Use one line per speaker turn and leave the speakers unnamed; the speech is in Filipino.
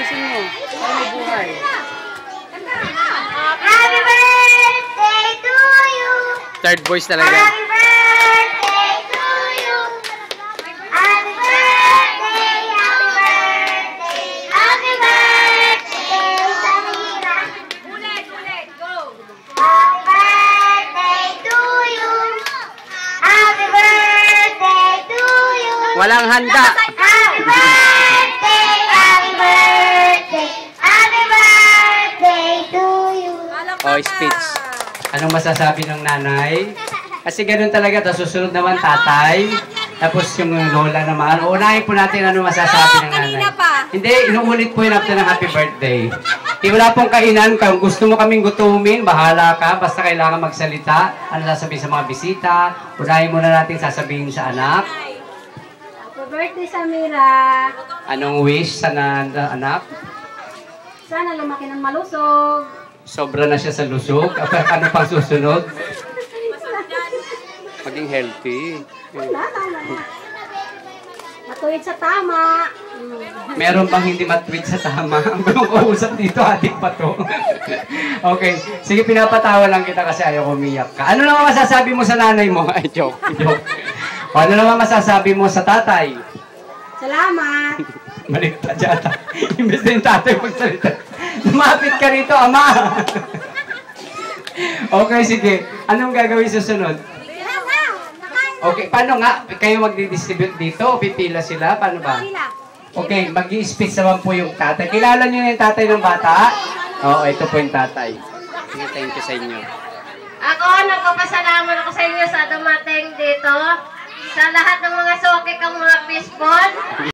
gising mo. Para may buhay.
Happy birthday to you!
Third voice talaga.
Happy birthday to you! Happy birthday! Happy birthday! Happy birthday, Samira! Ulit, go! Happy birthday to you! Happy birthday to you!
Walang handa.
Happy birthday! Happy birthday! Happy birthday to you!
Oh, speech. Anong masasabi ng nanay? Kasi ganun talaga. Tapos susunod naman tatay. Tapos yung lola naman. Unahin po natin ano masasabi ng nanay. Hindi, inuulit po yun after ng happy birthday. Wala pong kainan. Kung gusto mo kaming gutumin, bahala ka. Basta kailangan magsalita. Ano sasabihin sa mga bisita. Unahin muna natin sasabihin sa anak.
Happy birthday, Samira!
Anong wish sa anak?
Sana lumaki ng malusog.
Sobra na siya sa lusog. Ano pang susunod? Maging healthy.
Wala, tama na. Matuwid sa tama.
Meron bang hindi matweet sa tama? Ang gulong kausap dito, adik pa to. Okay. Sige, pinapatawa lang kita kasi ayaw umiyak ka. Ano naman masasabi mo sa nanay mo? Ay, joke. O, ano naman masasabi mo sa tatay?
Salamat.
Maligta dyan. Imbes na yung tatay magsalita. Lumapit ka rito, ama. Okay, sige. Anong gagawin susunod? Okay, paano nga? Kayo magdi-distribute dito? O pipila sila? Paano ba? Okay, mag-i-speech naman po yung tatay. Kilala niyo yung tatay ng bata? Oo, ito po yung tatay. Sige, thank you sa inyo.
Ako, nagpapasalamat ako sa inyo sa dumating dito. Sa lahat ng mga sokik ang mga fishball.